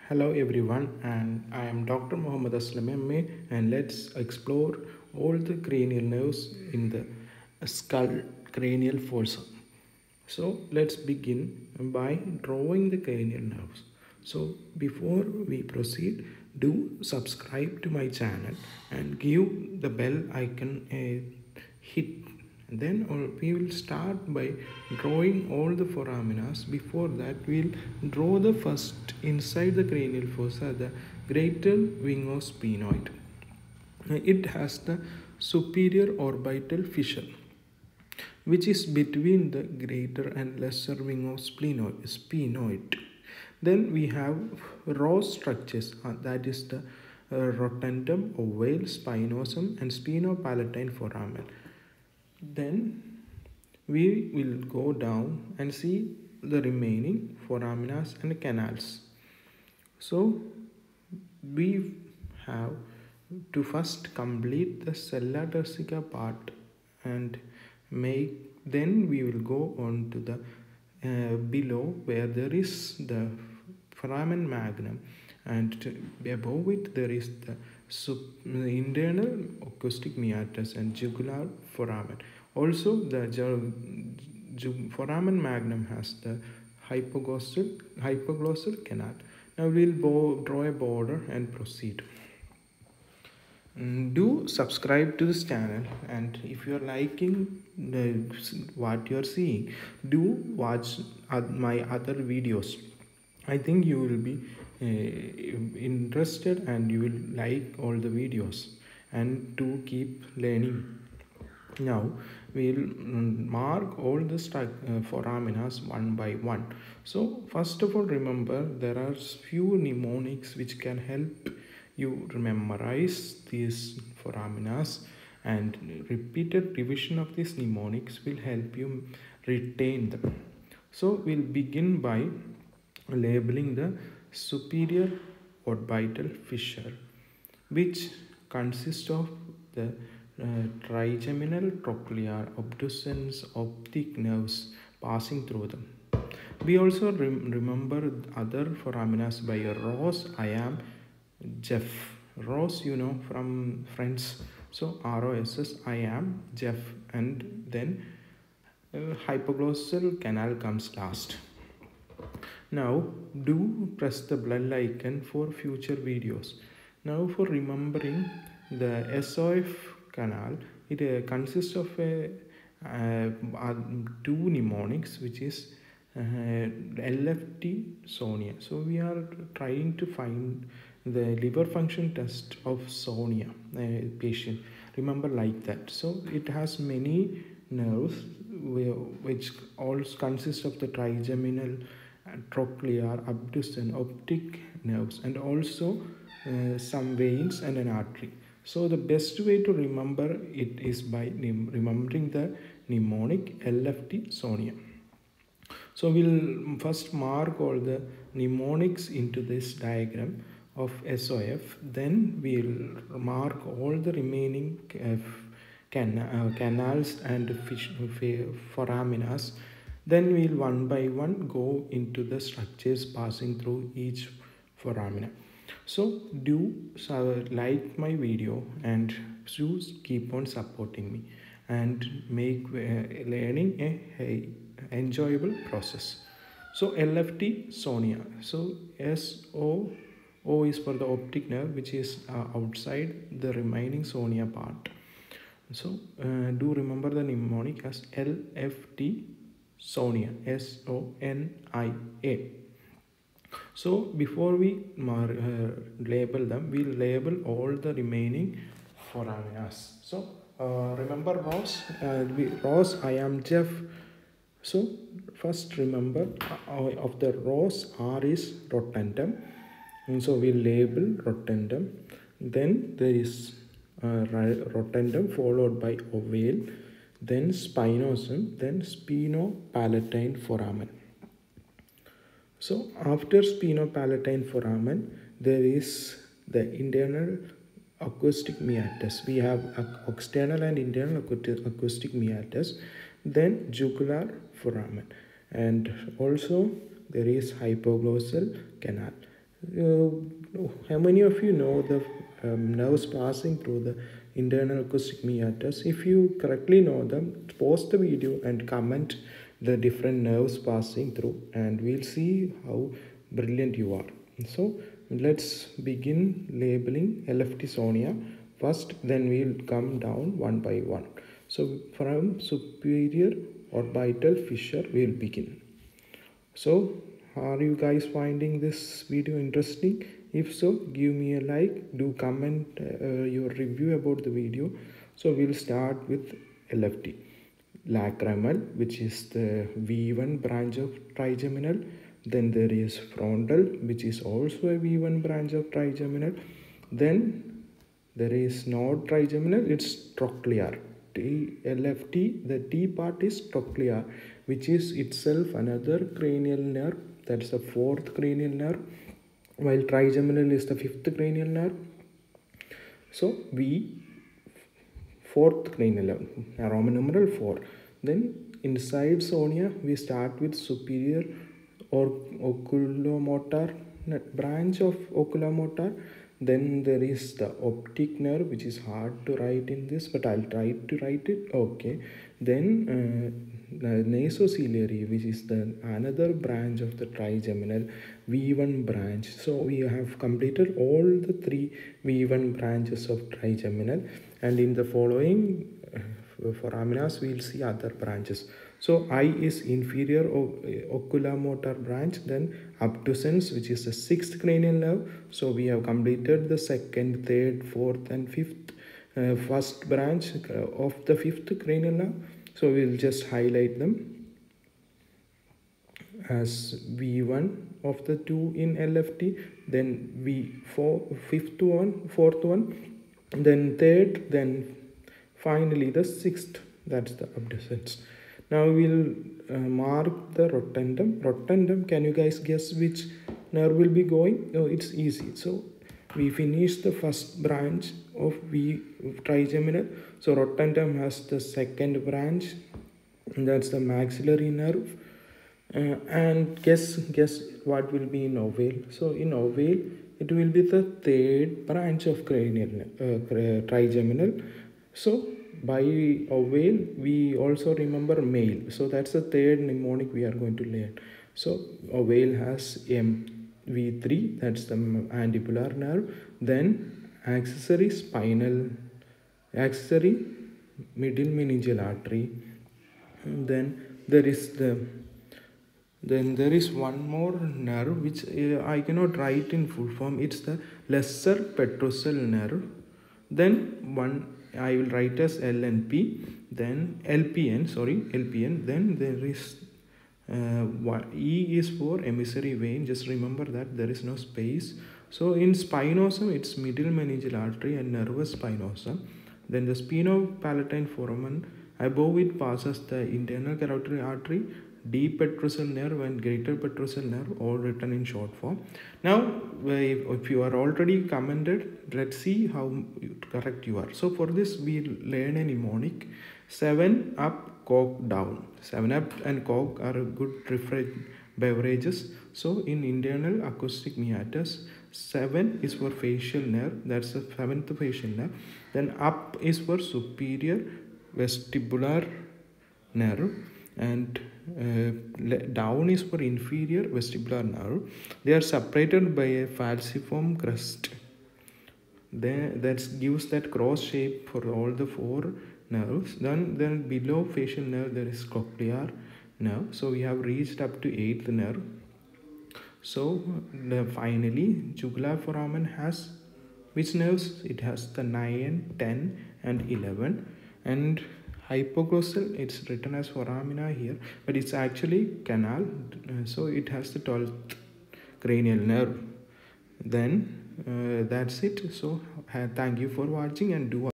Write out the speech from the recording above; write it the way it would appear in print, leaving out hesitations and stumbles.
Hello everyone, and I am Dr. Mohammed Aslam MA, and let's explore all the cranial nerves in the skull cranial fossa. So let's begin by drawing the cranial nerves. So before we proceed, do subscribe to my channel and give the bell icon a hit. And then we will start by drawing all the foraminas. Before that, we'll draw the first inside the cranial fossa, the greater wing of sphenoid. It has the superior orbital fissure which is between the greater and lesser wing of sphenoid. Then we have raw structures, that is the rotundum, ovale, spinosum, and spinopalatine foramen. Then we will go down and see the remaining foraminas and canals. So we have to first complete the sella turcica part and then we will go on to the below where there is the foramen magnum, and above it there is the internal acoustic meatus and jugular foramen. Also the foramen magnum has the hypoglossal canal. Now we'll draw a border and proceed. Do subscribe to this channel, and if you're liking what you're seeing, do watch my other videos. I think you will be interested and you will like all the videos, and to keep learning. Now we'll mark all the foraminas one by one. So first of all, remember there are few mnemonics which can help you memorize these foraminas, and repeated revision of these mnemonics will help you retain them. So we'll begin by labeling the superior orbital fissure, which consists of the trigeminal, trochlear, obtuscens, optic nerves passing through them. We also remember other foraminas by Ross, I am, Jeff. Ross, you know from Friends. So ROSS, I am, Jeff, and then hypoglossal canal comes last. Now do press the bell icon for future videos. Now for remembering the SOF canal, it consists of two mnemonics, which is LFT Sonia. So we are trying to find the liver function test of Sonia patient. Remember like that. So it has many nerves which all consist of the trigeminal, trochlear, obtuscen, optic nerves, and also some veins and an artery. So the best way to remember it is by remembering the mnemonic LFT Sonia. So we'll first mark all the mnemonics into this diagram of SOF. Then we'll mark all the remaining canals and foraminas. Then we'll one by one go into the structures passing through each foramina. So do like my video and keep on supporting me and make learning a enjoyable process. So LFT Sonia. So O is for the optic nerve, which is outside the remaining Sonia part. So do remember the mnemonic as LFT Sonia, SONIA. So before we label them, we'll label all the remaining foraminas. So remember Ross, I am Jeff. So first remember of the Ross, R is rotundum. And so we label rotundum. Then there is rotundum followed by ovale, then spinosum, then spinopalatine foramen. So after spinopalatine foramen, there is the internal acoustic meatus. We have external and internal acoustic meatus, then jugular foramen, and also there is hypoglossal canal. How many of you know the nerves passing through the internal acoustic meatus? If you correctly know them, pause the video and comment the different nerves passing through, and we'll see how brilliant you are. So let's begin labeling LFT sonia first, then we'll come down one by one. So from superior orbital fissure we'll begin. So, are you guys finding this video interesting? If so, give me a like, do comment your review about the video. So, we'll start with LFT. Lacrimal, which is the V1 branch of trigeminal. Then there is frontal, which is also a V1 branch of trigeminal. Then there is not trigeminal, it's trochlear. LFT, the T part is trochlear, which is itself another cranial nerve. That's the fourth cranial nerve, while trigeminal is the fifth cranial nerve. So V, fourth cranial nerve, Roman numeral 4. Then inside sonia we start with superior or oculomotor branch of oculomotor. Then there is the optic nerve, which is hard to write in this, but I'll try to write it. Okay. Then nasociliary, which is the another branch of the trigeminal V1 branch. So we have completed all the three V1 branches of trigeminal, and in the following foraminas we'll see other branches. So I is inferior oculomotor branch, then abducens, which is the sixth cranial nerve. So we have completed the second, third, fourth and fifth first branch of the fifth cranial nerve. So we'll just highlight them as V1 of the two in LFT, then V4, fifth one, fourth one, then third, then finally the sixth, that's the abducens. Now we'll mark the rotundum. Rotundum, can you guys guess which nerve will be going? Oh, it's easy. So we finish the first branch of V trigeminal. So rotundum has the second branch, and that's the maxillary nerve. And guess what will be in ovale. So in ovale it will be the third branch of cranial trigeminal. So by ovale we also remember male, so that's the third mnemonic we are going to learn. So ovale has V3, that's the mandibular nerve, then accessory middle meningeal artery, and then there is one more nerve which I cannot write in full form. It's the lesser petrosal nerve. Then one I will write as LNP, then LPN. Then there is E is for emissary vein. Just remember that there is no space. So in spinosum, it's middle meningeal artery and nervous spinosum. Then the spinopalatine foramen, above it passes the internal carotid artery, deep petrosal nerve and greater petrosal nerve, all written in short form. Now if you are already commented, let's see how correct you are. So for this we learn a mnemonic: 7 up, coke down. 7 up and coke are good beverages. So in internal acoustic meatus, 7 is for facial nerve, that's the 7th facial nerve. Then up is for superior vestibular nerve, and down is for inferior vestibular nerve. They are separated by a falciform crest. That gives that cross shape for all the four nerves. Then below facial nerve there is cochlear nerve. So we have reached up to 8th nerve. So finally jugular foramen has which nerves? It has the 9, 10 and 11. And hypoglossal, it's written as foramina here, but it's actually canal. So it has the 12th cranial nerve. Then that's it. So thank you for watching, and do